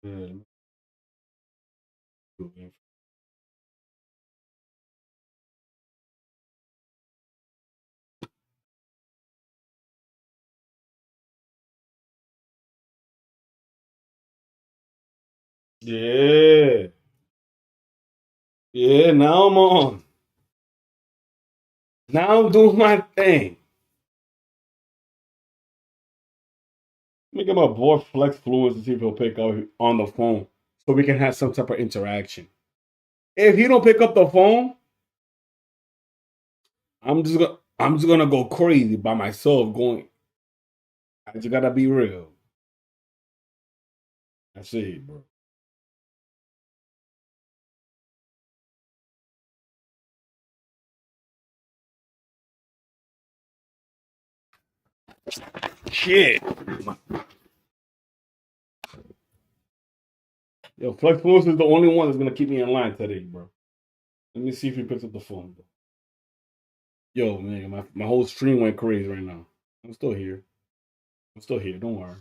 Yeah. Yeah. Yeah, now I'm on. Now I'm doing my thing. Let me get my boy Flex Fluence to see if he'll pick up on the phone so we can have some type of interaction. If he don't pick up the phone, I'm just gonna go crazy by myself going. I just gotta be real. That's it, bro. Shit. Yo, Flex Fluence is the only one that's gonna keep me in line today, bro. Let me see if he picks up the phone, bro. Yo, man, my whole stream went crazy right now. I'm still here. I'm still here. Don't worry.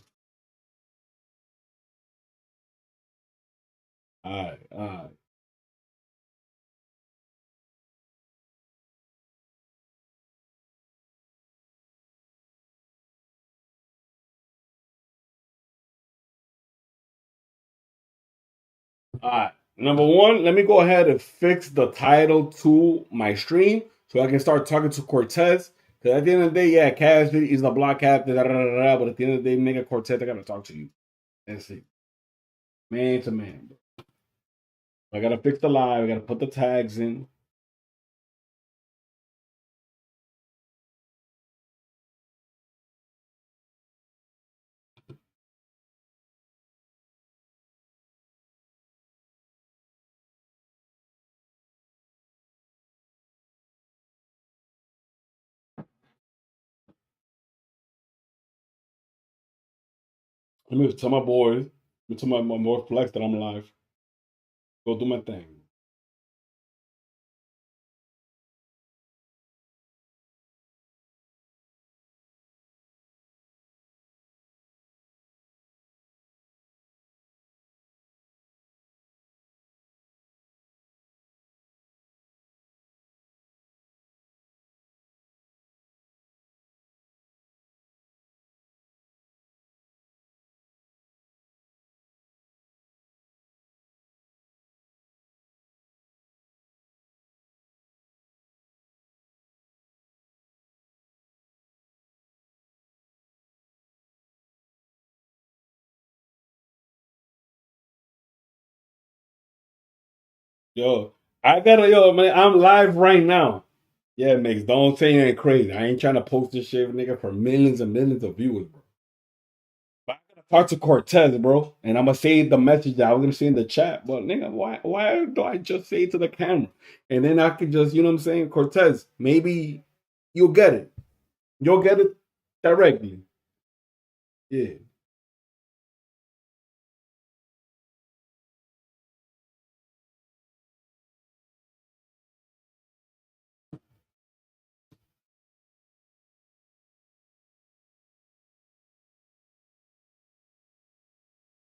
All right, all right. All right. Number one, let me go ahead and fix the title to my stream so I can start talking to Cortez. Because at the end of the day, yeah, Cassidy is the block captain, but at the end of the day, nigga, Cortez, I gotta talk to you. That's it. Man to man, bro. I gotta fix the live, I gotta put the tags in. Let me tell my boys, let me tell my more flex that I'm live. Go do my thing. Yo, I gotta, yo, man, I'm live right now. Yeah, Mix, don't say anything crazy. I ain't trying to post this shit, nigga, for millions and millions of viewers, bro. But I gotta talk to Cortez, bro, and I'm gonna say the message that I was gonna say in the chat. But nigga, why do I just say it to the camera? And then I could just, you know what I'm saying, Cortez, maybe you'll get it. You'll get it directly. Yeah.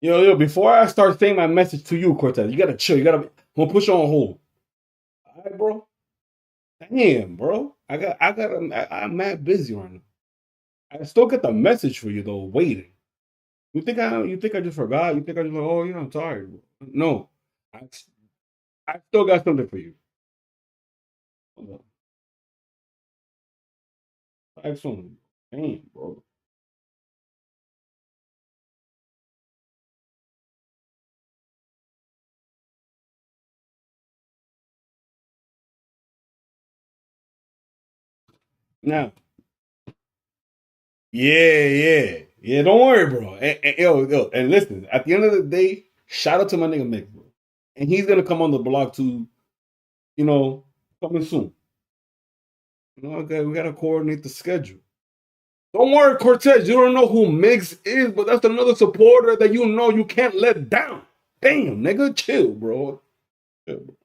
Yo, before I start saying my message to you, Cortez, you gotta chill. I'm gonna put you on hold. All right, bro. Damn, bro. I'm mad busy right now. I still get the message for you though, waiting. You think I just forgot? You think I just like, oh yeah, I'm tired. Bro. No. I, I still got something for you. Hold on. I have something. Damn, bro. Now, yeah. Yeah, don't worry, bro. Yo, and listen, at the end of the day, shout out to my nigga Mick, bro. And he's gonna come on the block too, you know, coming soon. Okay, we gotta coordinate the schedule. Don't worry, Cortez. You don't know who Mix is, but that's another supporter that you know you can't let down. Damn, nigga, chill, bro. Chill, bro.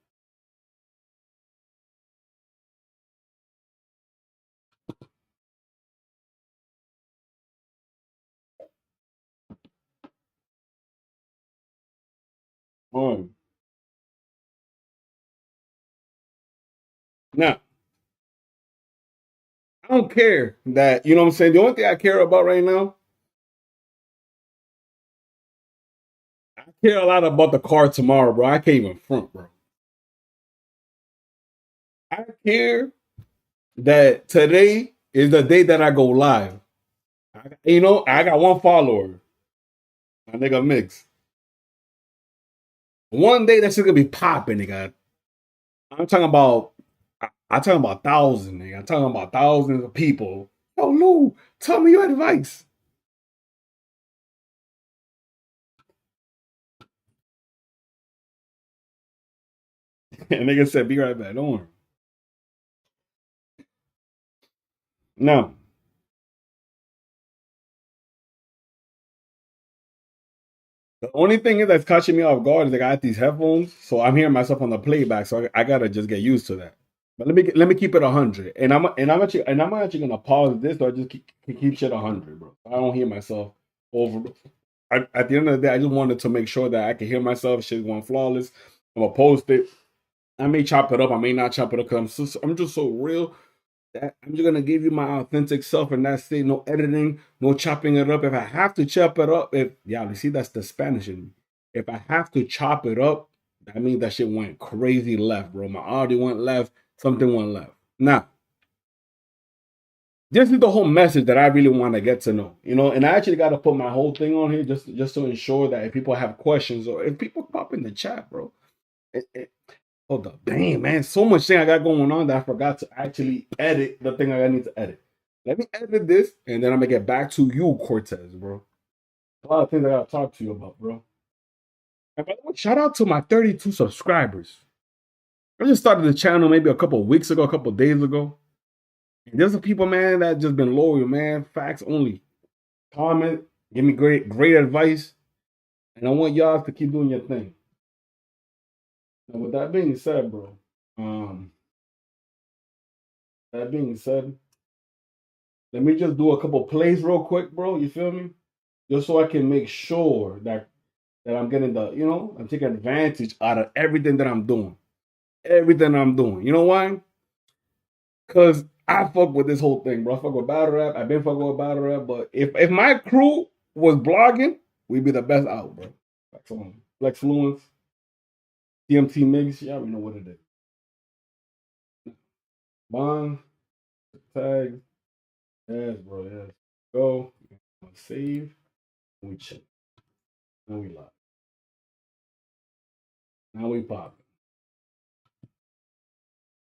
Now, I don't care that, you know what I'm saying? The only thing I care about right now, I care a lot about the car tomorrow, bro. I can't even front, bro. I care that today is the day that I go live. I got one follower, my nigga Mix. One day that shit gonna be popping, nigga. I'm talking about, I'm talking about thousands, nigga. I'm talking about thousands of people. Yo, Lou, tell me your advice. And nigga said, be right back. Don't worry. Now, the only thing is that's catching me off guard is I got these headphones, so I'm hearing myself on the playback. So I gotta just get used to that. But let me keep it 100, and I'm actually gonna pause this, so I just keep shit 100, bro. I don't hear myself over. At the end of the day, I just wanted to make sure that I can hear myself. Shit going flawless. I'm gonna post it. I may chop it up. I may not chop it up because I'm just so real. I'm just gonna give you my authentic self, and that's it. No editing, no chopping it up. If I have to chop it up, you see, that's the Spanish in me. If I have to chop it up, that means that shit went crazy left, bro. My audio went left, something went left. Now, this is the whole message that I really want to get to know, and I actually got to put my whole thing on here just to ensure that if people have questions or if people pop in the chat, bro. Hold up. Damn, man. So much thing I got going on that I forgot to actually edit the thing I need to edit. Let me edit this, and then I'm going to get back to you, Cortez, bro. A lot of things I got to talk to you about, bro. And by the way, shout out to my 32 subscribers. I just started the channel maybe a couple of weeks ago, a couple of days ago. And there's some people, man, that just been loyal, man. Facts only. Comment, give me great advice. And I want y'all to keep doing your thing. And with that being said, bro, that being said, let me just do a couple plays real quick, bro. You feel me? Just so I can make sure that I'm getting I'm taking advantage out of everything that I'm doing. Everything I'm doing. You know why? Because I fuck with this whole thing, bro. I fuck with battle rap. I've been fucking with battle rap. But if my crew was blogging, we'd be the best out, bro. Flex on. Flex Fluence, TMT Mix. Y'all already know what it is. Bond, tag. Yes, bro. Yes. Go. Save. We check. Now we live. Now we pop.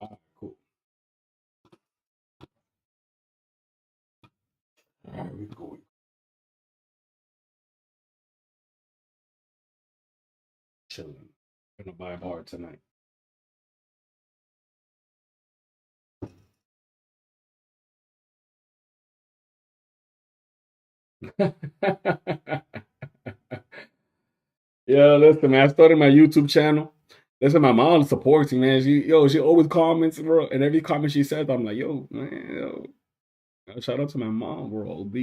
All right, cool. All right, we cool. Chilling. Gonna buy a bar tonight. Yeah, listen, man. I started my YouTube channel. Listen, my mom supports me, man. She always comments, bro. And every comment she says, I'm like, yo, man, shout out to my mom, bro. OB.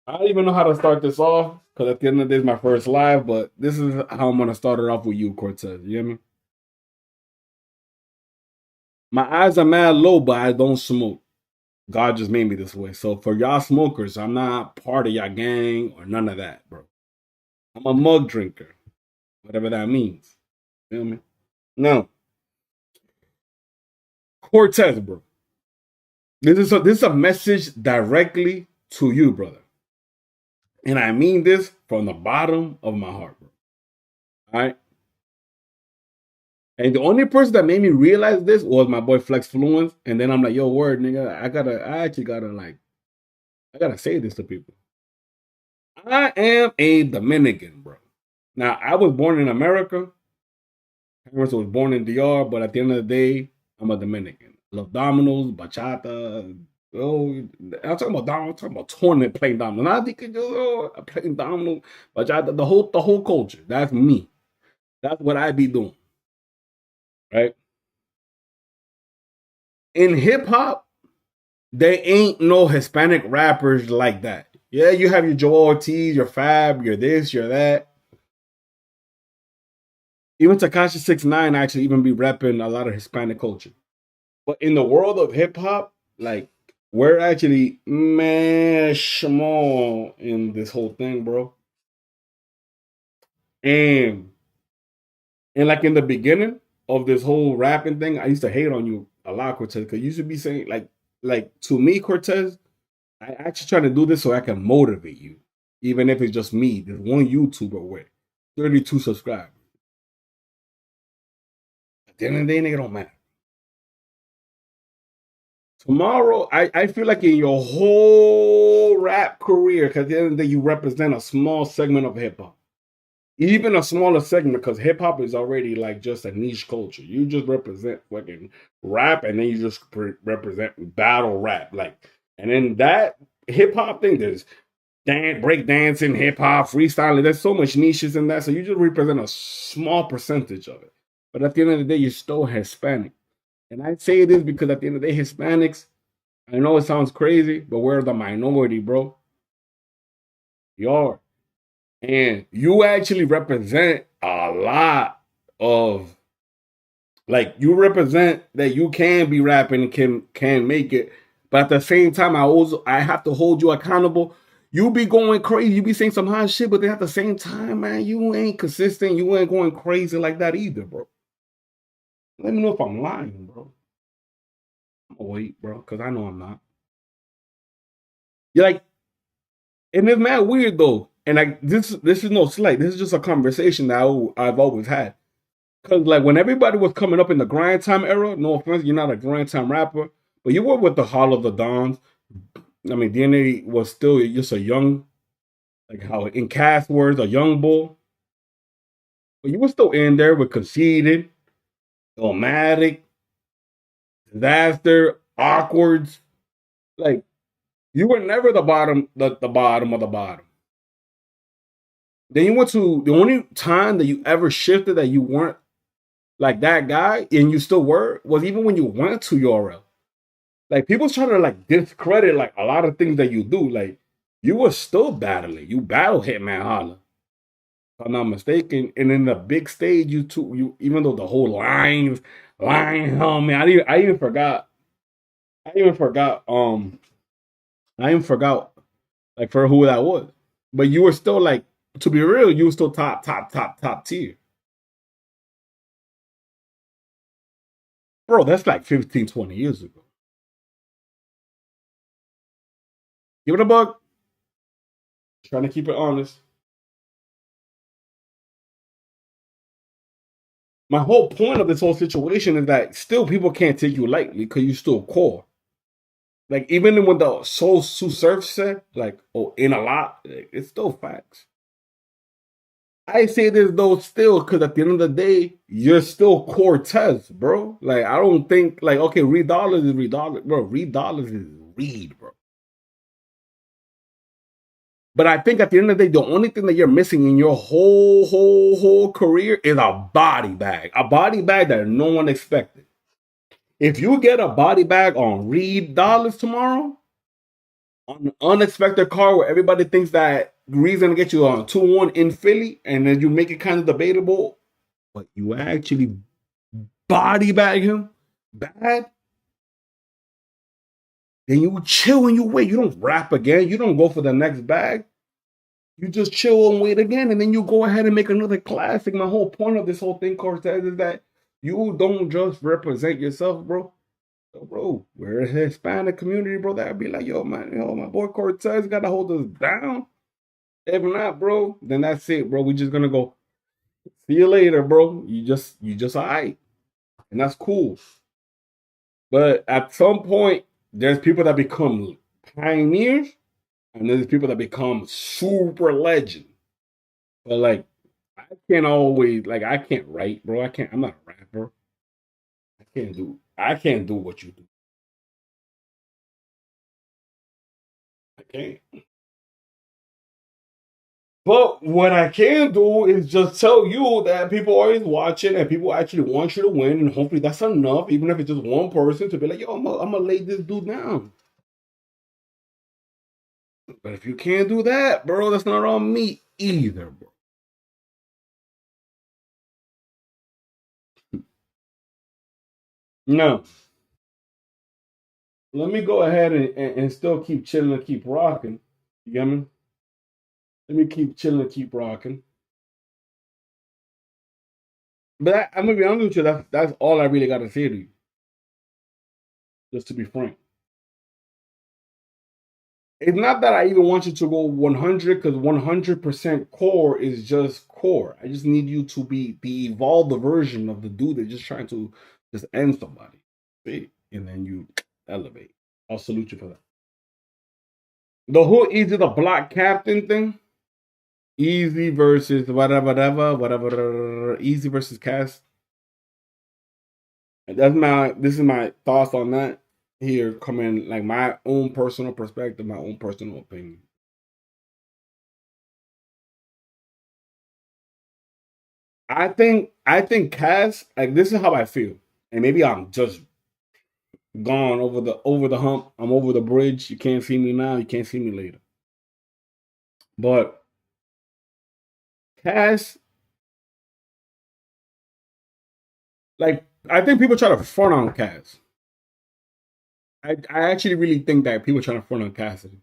I don't even know how to start this off because at the end of the day, it's my first live. But this is how I'm gonna start it off with you, Cortez. You hear me? My eyes are mad low, but I don't smoke. God just made me this way. So for y'all smokers, I'm not part of y'all gang or none of that, bro. I'm a mug drinker, whatever that means. Feel me? Now, Cortez, bro. This is a message directly to you, brother. And I mean this from the bottom of my heart, bro. All right. And the only person that made me realize this was my boy Flex Fluence. And then I'm like, yo, word, nigga, I gotta say this to people. I am a Dominican, bro. Now, I was born in America. Parents was born in DR, but at the end of the day, I'm a Dominican. Love dominoes, bachata. Oh, I'm talking about dominoes. I'm talking about tournament playing dominoes. Not thinking just playing dominoes, bachata. The whole culture. That's me. That's what I be doing, right? In hip hop, there ain't no Hispanic rappers like that. Yeah, you have your Joel Ortiz, your Fab, your this, your that. Even Takashi 6ix9ine actually even be repping a lot of Hispanic culture. But in the world of hip hop, like we're actually man small in this whole thing, bro. And like in the beginning of this whole rapping thing, I used to hate on you a lot, Cortez, because you used to be saying like to me, Cortez, I actually try to do this so I can motivate you, even if it's just me. There's one YouTuber with 32 subscribers. At the end of the day, nigga, don't matter. Tomorrow, I feel like in your whole rap career, because at the end of the day, you represent a small segment of hip hop. Even a smaller segment, because hip hop is already like just a niche culture. You just represent fucking rap, and then you just represent battle rap. Like, and then that hip hop thing, there's break dancing, hip hop, freestyling. There's so much niches in that. So you just represent a small percentage of it. But at the end of the day, you're still Hispanic. And I say this because at the end of the day, Hispanics, I know it sounds crazy, but we're the minority, bro. You are. And you actually represent a lot of like you represent that you can be rapping and can make it. But at the same time, I have to hold you accountable. You be going crazy, you be saying some hot shit, but then at the same time, man, you ain't consistent, you ain't going crazy like that either, bro. Let me know if I'm lying, bro. I'm gonna wait, bro, because I know I'm not. You're like, and it's mad weird though. And like this is no slight. This is just a conversation that I've always had. Cause like when everybody was coming up in the grind time era, no offense, you're not a grind time rapper, but you were with the Hall of the Dons. I mean, DNA was still just a young, like how in cast words, a young bull. But you were still in there with Conceited, Illmatic, Disaster, Awkwards. Like you were never the bottom, the bottom of the bottom. Then you went to the only time that you ever shifted that you weren't like that guy, and you still were, was even when you went to URL. Like people's trying to like discredit like a lot of things that you do. Like you were still battling. You battle Hitman Holla, if I'm not mistaken. And in the big stage, you even though the whole line, oh man, I even forgot. I even forgot. I even forgot like for who that was. But you were still like, to be real, you were still top tier. Bro, that's like 15, 20 years ago. Give it a buck. Trying to keep it honest. My whole point of this whole situation is that still people can't take you lightly because you still core. Like even when the soul surf said, like, oh, in a lot, it's still facts. I say this though still because at the end of the day, you're still Cortez, bro. Like I don't think like okay, Reed Dollaz is Reed Dollaz, bro. Reed Dollaz is Reed, bro. But I think at the end of the day, the only thing that you're missing in your whole career is a body bag. A body bag that no one expected. If you get a body bag on Reed Dollaz tomorrow, on an unexpected car where everybody thinks that Reed's gonna get you on 2-1 in Philly, and then you make it kind of debatable, but you actually body bag him bad, then you chill and you wait. You don't rap again. You don't go for the next bag. You just chill and wait again, and then you go ahead and make another classic. My whole point of this whole thing, Cortez, is that you don't just represent yourself, bro. So, bro, we're a Hispanic community, bro. That'd be like, yo, man, my boy Cortez gotta hold us down. If not, bro, then that's it, bro. We just gonna go. See you later, bro. You just alright, and that's cool. But at some point, there's people that become pioneers, and there's people that become super legend. But like, I can't always like I can't write, bro. I can't. I'm not a rapper. I can't do what you do. I can't. But what I can do is just tell you that people are always watching and people actually want you to win, and hopefully that's enough, even if it's just one person to be like, yo, I'm gonna lay this dude down. But if you can't do that, bro, that's not on me either, bro. No. Let me go ahead and still keep chilling and keep rocking. You get me? Let me keep chilling and keep rocking. But I'm gonna be honest with you, that's all I really gotta say to you, just to be frank. It's not that I even want you to go 100 because 100% core is just core. I just need you to be the evolved version of the dude that's just trying to just end somebody. See? And then you elevate. I'll salute you for that. The whole easy the block captain thing, easy versus whatever, easy versus cast. This is my thoughts on that. Here coming like my own personal perspective, my own personal opinion. I think Cass, like this is how I feel. And maybe I'm just gone over the hump. I'm over the bridge. You can't see me now, you can't see me later. But Cass, like I think people try to front on Cass. I actually really think that people trying to front on Cassidy.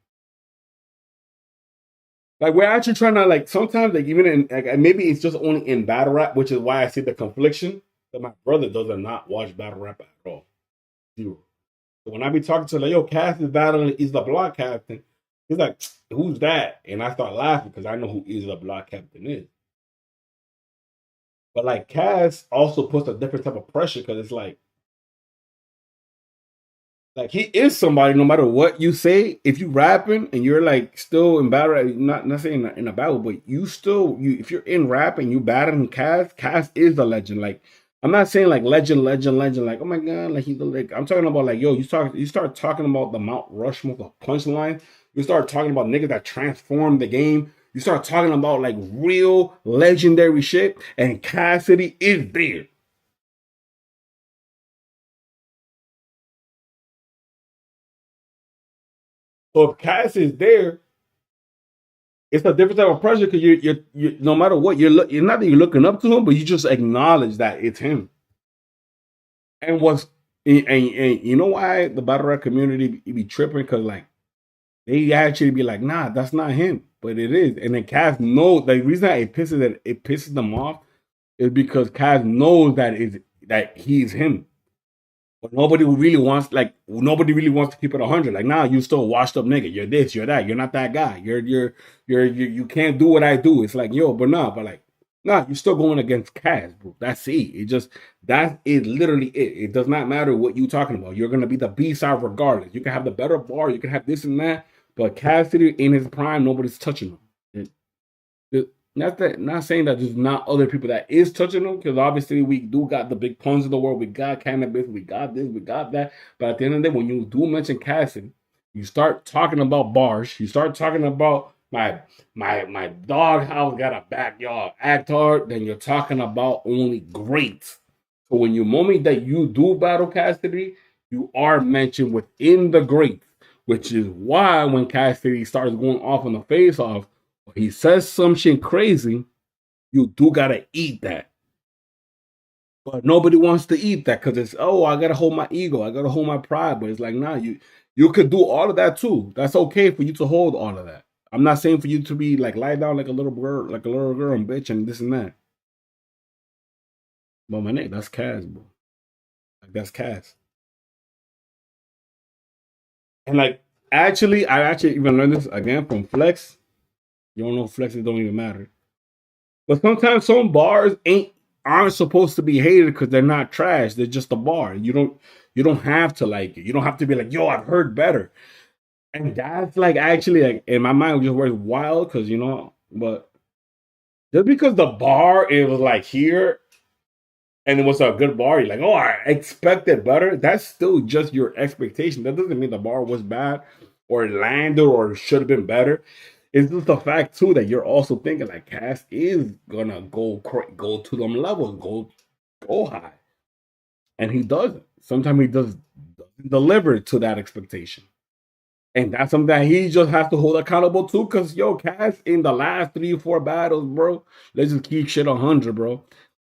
Like we're actually trying to like sometimes like even in like maybe it's just only in battle rap, which is why I see the confliction. That my brother does not watch battle rap at all. Zero. So when I be talking to like, yo, Cass is battling, he's the block captain. He's like, who's that? And I start laughing because I know who is the block captain is. But like Cass also puts a different type of pressure because it's like he is somebody no matter what you say. If you rapping and you're like still in battle, not saying in a battle, but you if you're in rap and you battling Cass is a legend. Like I'm not saying like legend, like oh my god, like he's like I'm talking about like yo, you start talking about the Mount Rushmore, the punchline. You start talking about niggas that transformed the game. You start talking about like real legendary shit, and Cassidy is there. So if Cass is there, it's a different type of pressure because you're no matter what you're not that you're looking up to him, but you just acknowledge that it's him. And what's and you know why the battle rap community be tripping because like they actually be like, nah, that's not him, but it is. And then Cass knows the reason that it pisses them off is because Cass knows that he's him. But nobody really wants to keep it 100. Like, nah, you still washed up nigga. You're this, you're that. You're not that guy. You can't do what I do. It's like, yo, but like, nah, you're still going against Cass, bro. That's it. That is literally it. It does not matter what you talking about. You're gonna be the B side regardless. You can have the better bar, you can have this and that, but Cassidy in his prime, nobody's touching him. Not saying that there's not other people that is touching them because obviously we do got the big puns of the world. We got cannabis, we got this, we got that. But at the end of the day, when you do mention Cassidy, you start talking about bars. You start talking about my dog house got a backyard. Act hard. Then you're talking about only greats. So when you moment that you do battle Cassidy, you are mentioned within the greats, which is why when Cassidy starts going off on the face off he says something crazy, you do gotta eat that. But nobody wants to eat that because it's I gotta hold my ego, I gotta hold my pride. But it's like nah, you could do all of that too. That's okay for you to hold all of that. I'm not saying for you to be like lie down like a little girl and bitch and this and that. But my nigga, that's Cass, bro. Like that's Cass. And like I actually even learned this again from Flex. You don't know Flexes don't even matter. But sometimes some bars aren't supposed to be hated because they're not trash. They're just a bar. You don't have to like it. You don't have to be like, yo, I've heard better. And that's like actually like in my mind it just works wild because but just because the bar it was like here and it was a good bar, you're like, oh, I expected better. That's still just your expectation. That doesn't mean the bar was bad or it landed or should have been better. It's just the fact too that you're also thinking like Cass is gonna go to them levels, go high, and he doesn't. Sometimes he doesn't deliver to that expectation. And that's something that he just has to hold accountable to. Cause yo, Cass in the last 3 or 4 battles, bro. Let's just keep shit 100, bro.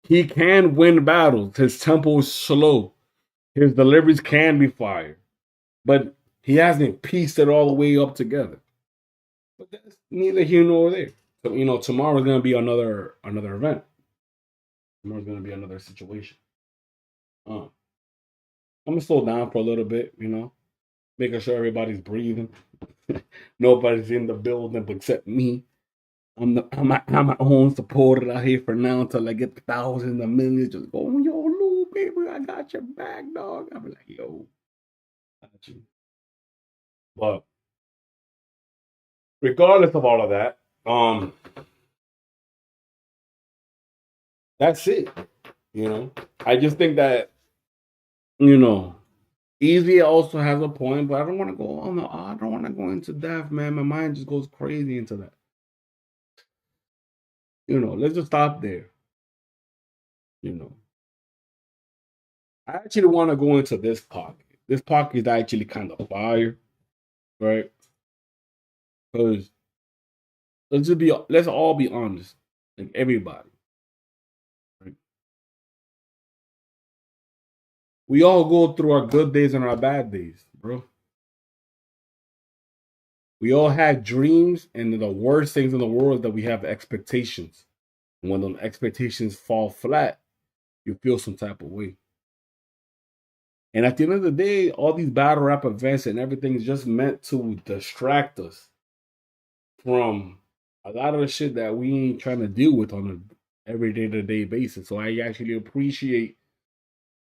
He can win battles. His tempo is slow. His deliveries can be fire. But he hasn't pieced it all the way up together. But that's neither here nor there. So, tomorrow's gonna be another event. Tomorrow's gonna be another situation. I'm gonna slow down for a little bit, making sure everybody's breathing. Nobody's in the building except me. I'm my own supporter out here for now until I get the thousands and millions. Just go, yo, Lou, baby, I got your back, dog. I'll be like, yo, got you. But regardless of all of that, that's it. I just think that you know, Easy also has a point, but I don't want to go on the. I don't want to go into depth, man. My mind just goes crazy into that. Let's just stop there. You know, I actually want to go into this pocket. This pocket is actually kind of fire, right? Because let's all be honest, like everybody, right? We all go through our good days and our bad days, bro. We all had dreams, and the worst things in the world is that we have expectations. And when those expectations fall flat, you feel some type of way. And at the end of the day, all these battle rap events and everything is just meant to distract us from a lot of the shit that we ain't trying to deal with on an everyday to day basis. So I actually appreciate,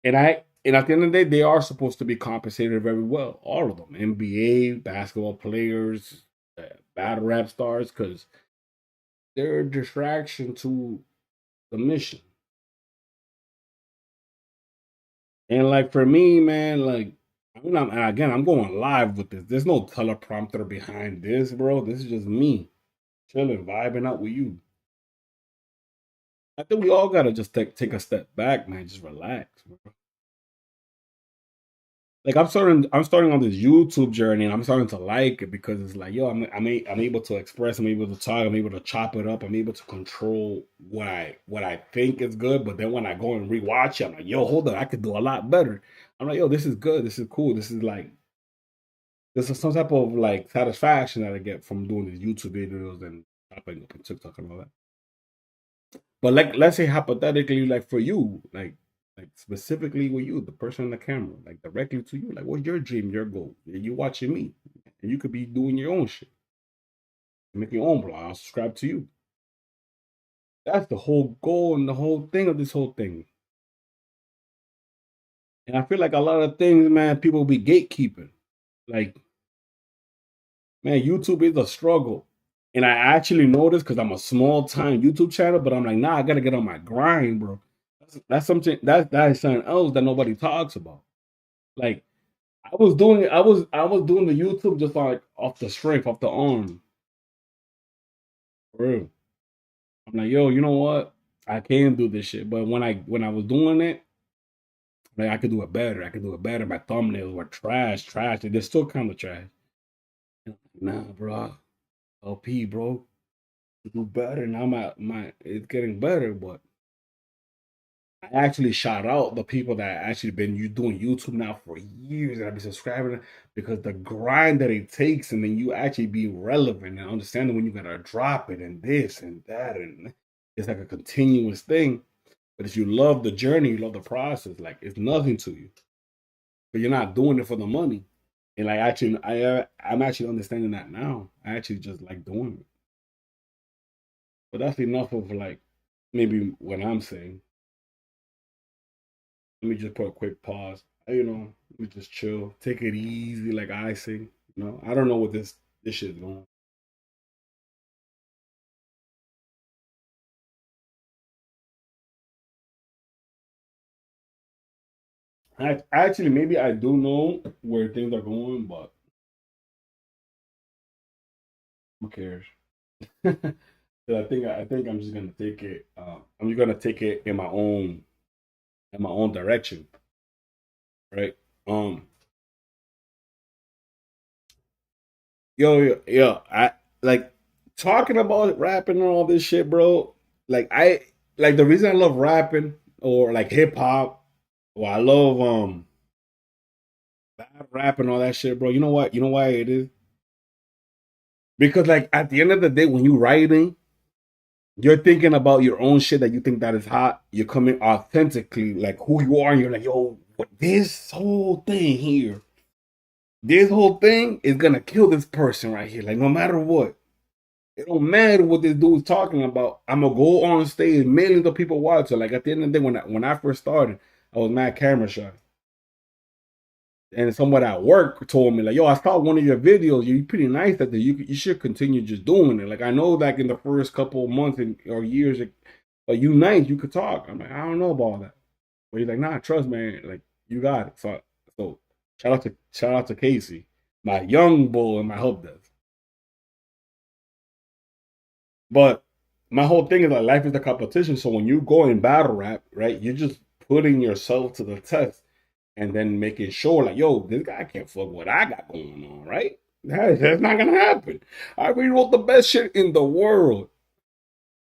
and at the end of the day, they are supposed to be compensated very well. All of them, NBA basketball players, battle rap stars, because they're a distraction to the mission. And like for me, man, like I'm going live with this. There's no teleprompter behind this, bro. This is just me chilling, vibing out with you. I think we all gotta just take a step back, man. Just relax, bro. Like I'm starting on this YouTube journey, and I'm starting to like it because it's like, yo, I'm able to express, I'm able to talk, I'm able to chop it up, I'm able to control what I think is good. But then when I go and rewatch it, I'm like, yo, hold on, I could do a lot better. I'm like, yo, this is good, this is cool, this is like there's some type of like satisfaction that I get from doing these YouTube videos and chopping up and TikTok and all that. But like, let's say hypothetically, like for you, like specifically with you, the person on the camera, like directly to you, like what's your dream, your goal? You watching me, and you could be doing your own shit, make your own blog. I'll subscribe to you. That's the whole goal and the whole thing of this whole thing. And I feel like a lot of things, man, people be gatekeeping. Like, man, YouTube is a struggle. And I actually know this because I'm a small time YouTube channel, but I'm like, nah, I gotta get on my grind, bro. That's something that is something else that nobody talks about. Like I was doing the YouTube just like off the strength, off the arm. For real. I'm like, yo, you know what? I can do this shit. But when I was doing it, like I could do it better. I could do it better. My thumbnails were trash. And they're still kind of trash. Nah, bro. LP, bro. Do better. Now my it's getting better, but I actually shout out the people that actually been you doing YouTube now for years and I've been subscribing because the grind that it takes and then you actually be relevant and understanding when you gotta drop it and this and that and it's like a continuous thing. But if you love the journey, you love the process, like it's nothing to you. But you're not doing it for the money. And like actually I'm actually understanding that now. I actually just like doing it. But that's enough of like maybe what I'm saying. Let me just put a quick pause. Let me just chill, take it easy, like I say. I don't know what this shit is going. I actually maybe I do know where things are going, but who cares? 'Cause I think I'm just gonna take it. I'm just gonna take it in my own direction, right? Um, I like talking about rapping and all this shit, bro. Like like the reason I love rapping or like hip hop, or I love bad rap and all that shit, bro. You know what? You know why it is? Because like at the end of the day, when you writing, you're thinking about your own shit that you think that is hot. You're coming authentically, like who you are, and you're like, yo, what this whole thing here, this whole thing is gonna kill this person right here. Like no matter what. It don't matter what this dude's talking about. I'm gonna go on stage, millions of people watch it. Like at the end of the day, when I first started, I was mad camera shy. And someone at work told me, like, yo, I saw one of your videos. You're pretty nice at that. You should continue just doing it. Like I know like in the first couple of months or years, like you nice, you could talk. I'm like, I don't know about all that. But he's like, nah, trust man, like you got it. So shout out to Casey, my young bull and my help desk. But my whole thing is that life is a competition. So when you go in battle rap, right, you're just putting yourself to the test and then making sure, like, yo, this guy can't fuck what I got going on, right? That's not gonna happen. I rewrote the best shit in the world.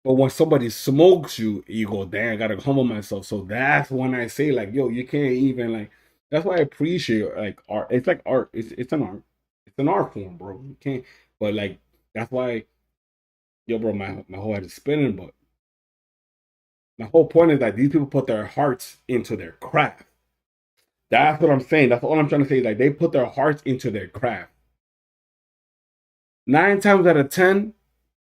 But when somebody smokes you, you go, damn, I gotta humble myself. So that's when I say, like, yo, you can't even like. That's why I appreciate like art. It's like art. It's an art. It's an art form, bro. You can't. But like that's why, yo, bro, my whole head is spinning. But my whole point is that these people put their hearts into their craft. That's what I'm saying. That's all I'm trying to say. Like they put their hearts into their craft. 9 times out of 10,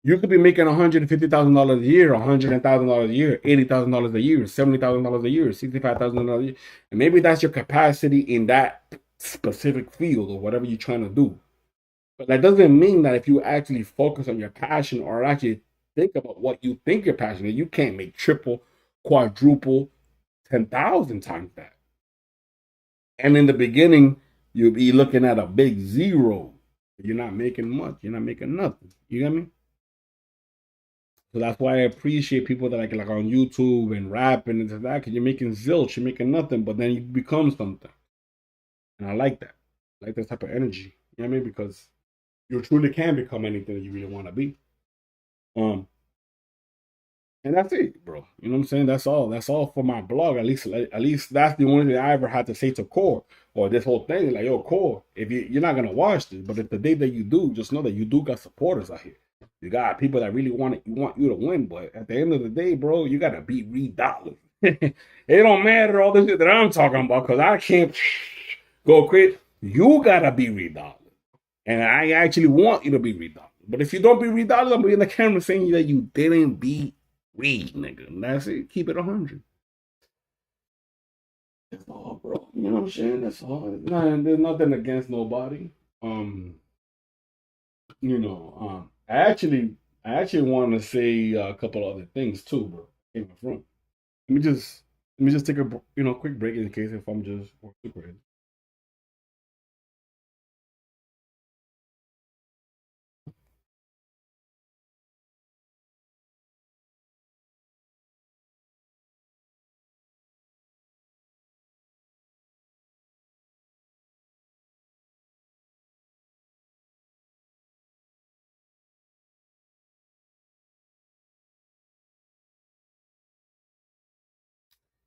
you could be making $150,000 a year, $100,000 a year, $80,000 a year, $70,000 a year, $65,000 a year, and maybe that's your capacity in that specific field or whatever you're trying to do. But that doesn't mean that if you actually focus on your passion or actually think about what you think you're passionate, you can't make triple, quadruple, 10,000 times that. And in the beginning, you'll be looking at a big zero. You're not making much. You're not making nothing. You get me? So that's why I appreciate people that like on YouTube and rapping and that because you're making zilch, you're making nothing, but then you become something. And I like that. I like that type of energy. You know what I mean? Because you truly can become anything that you really want to be. Um, And that's it, bro. You know what I'm saying? That's all. That's all for my blog. At least that's the only thing I ever had to say to Core or this whole thing. Like, yo, Core, if you're not gonna watch this, but if the day that you do, just know that you do got supporters out here. You got people that really want you to win. But at the end of the day, bro, you gotta beat Reed Dollaz. It don't matter all this shit that I'm talking about because I can't go quit. You gotta be Reed Dollaz. And I actually want you to be Reed Dollaz. But if you don't be Reed Dollaz, I'm gonna be in the camera saying that you didn't beat Reed, nigga. And that's it. Keep it 100. That's all, bro. You know what I'm saying? That's all. There's nothing against nobody. Um, I actually want to say a couple other things too, bro. Came from. Let me just let me just take a quick break in case if I'm just too crazy.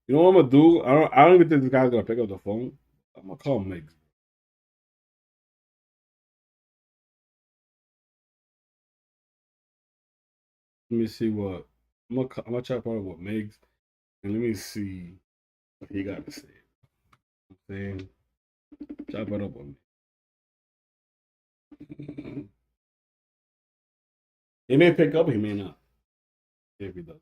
You know what I'm gonna do? I don't even think this guy's gonna pick up the phone. I'm gonna call Migs. Let me see what I'm gonna chat about with Migs and let me see what he got to say. Saying chop it up on me. He may pick up, he may not. If he does.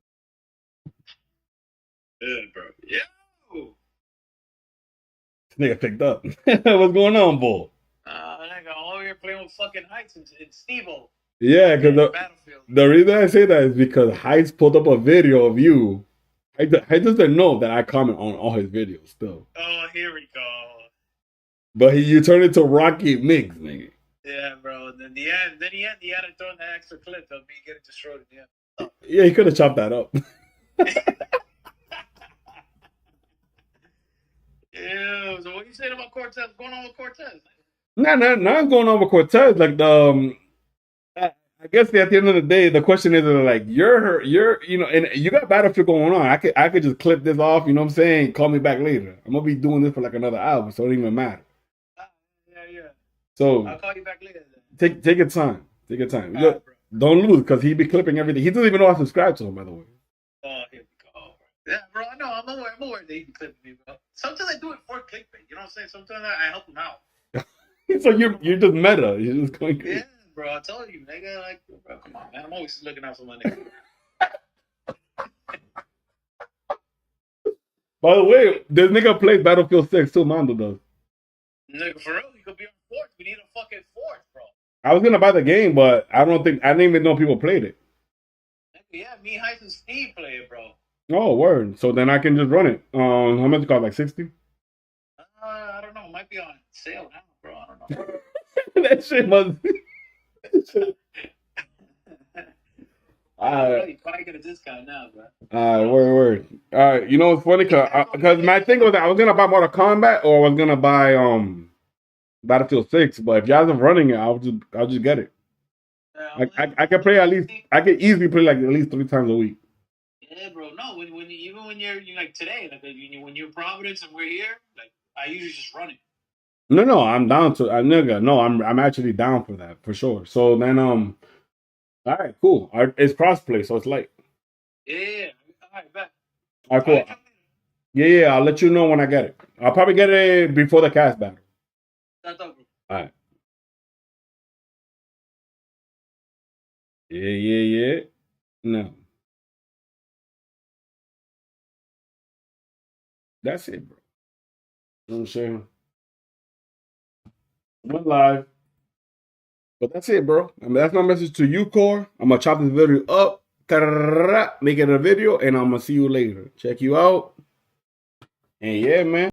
Yeah, bro. Yo! This nigga picked up. What's going on, bull? Nigga, all over here playing with fucking Heights and Steve-O. Yeah, because the reason I say that is because Heights pulled up a video of you. Heights doesn't know that I comment on all his videos still. Oh, here we go. But you turned into Rocky Mix, nigga. Yeah, bro. And then the end, he had to throw in that extra clip of me getting destroyed. Yeah. Yeah, he could have chopped that up. Yeah. So what you saying about Cortez? What's going on with Cortez? Nothing's going on with Cortez. Like the I guess at the end of the day, the question is like you're and you got Battlefield going on. I could just clip this off. You know what I'm saying? Call me back later. I'm gonna be doing this for like another hour, so it don't even matter. Yeah. So I'll call you back later. take your time. Take your time. Right, don't lose because he be clipping everything. He doesn't even know I subscribe to him, by the way. Oh, here we go. Yeah, bro. I know. I'm aware that he be clipping me, bro. Sometimes I do it for clickbait. You know what I'm saying? Sometimes I help him out. So you're just meta. You're just going crazy. Yeah, bro. I told you, nigga. Like, bro, come on, man. I'm always looking out for my nigga. By the way, this nigga plays Battlefield 6 too. Mando does. Nigga, for real, you could be on fourth. We need a fucking fourth, bro. I was gonna buy the game, but I didn't even know people played it. Yeah, me, Heist, and Steve play it, bro. Oh, word. So then I can just run it. How much it cost? Like 60? I don't know. It might be on sale now, bro. I don't know. That shit must. You probably get a discount now, bro. Word. You know what's funny? Because my thing was I was gonna buy Mortal Kombat or I was gonna buy Battlefield 6, but if y'all are running it, I'll just get it. I can play I can easily play like at least 3 times a week. Yeah, bro. No, even when you're like today, like when you're in Providence and we're here, like I usually just run it. No, I'm down to nigga. No, I'm actually down for that for sure. So then all right, cool. It's crossplay, so it's light. Yeah. All right, bet. All right, cool. Yeah. I'll let you know when I get it. I'll probably get it before the cast battle. That's over. All right. Yeah. No. That's it, bro. You know what I'm saying? Went live. But that's it, bro. I mean, that's my message to you, Core. I'm going to chop this video up, make it a video, and I'm going to see you later. Check you out. And yeah, man.